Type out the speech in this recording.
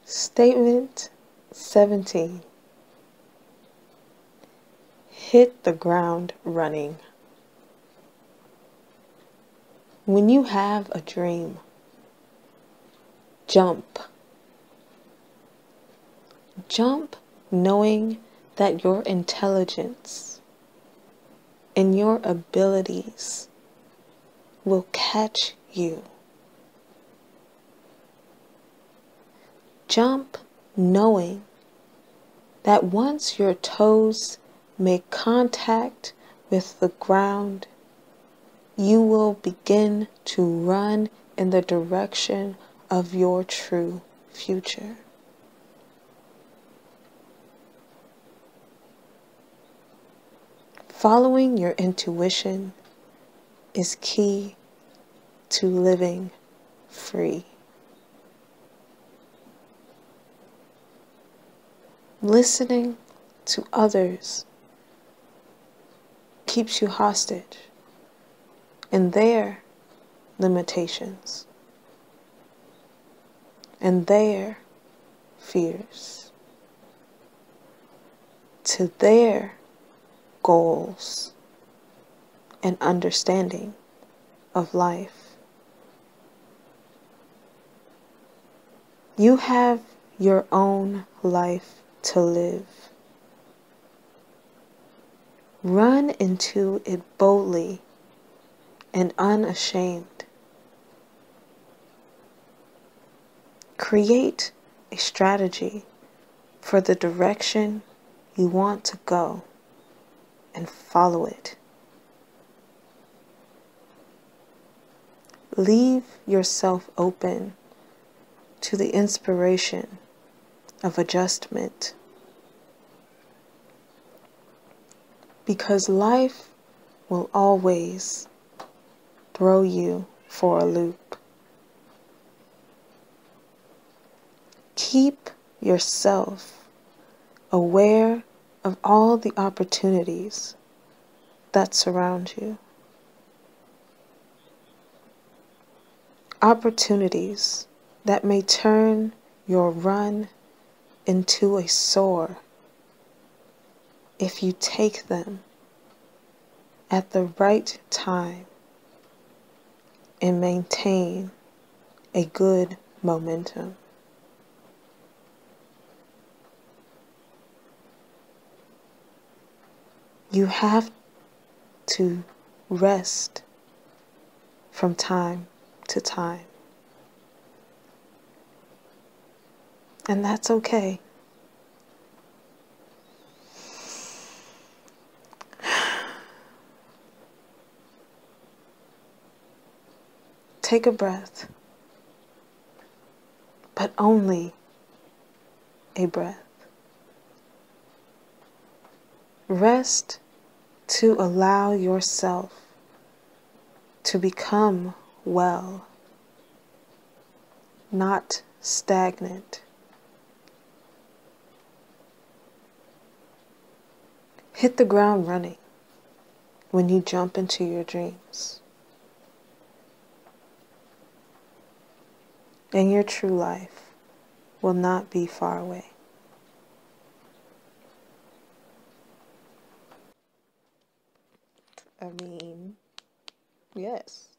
Statement 17. Hit the ground running. When you have a dream, jump. Jump knowing that your intelligence and your abilities will catch you. Jump knowing that once your toes make contact with the ground, you will begin to run in the direction of your true future. Following your intuition is key to living free. Listening to others keeps you hostage in their limitations and their fears, to their goals and understanding of life. You have your own life to live. Run into it boldly and unashamed. Create a strategy for the direction you want to go and follow it. Leave yourself open to the inspiration of adjustment, because life will always throw you for a loop. Keep yourself aware of all the opportunities that surround you. Opportunities that may turn your run into a soar if you take them at the right time and maintain a good momentum. You have to rest from time to time. And that's okay. Take a breath, but only a breath. Rest to allow yourself to become well, not stagnant. Hit the ground running when you jump into your dreams. And your true life will not be far away. I mean, yes.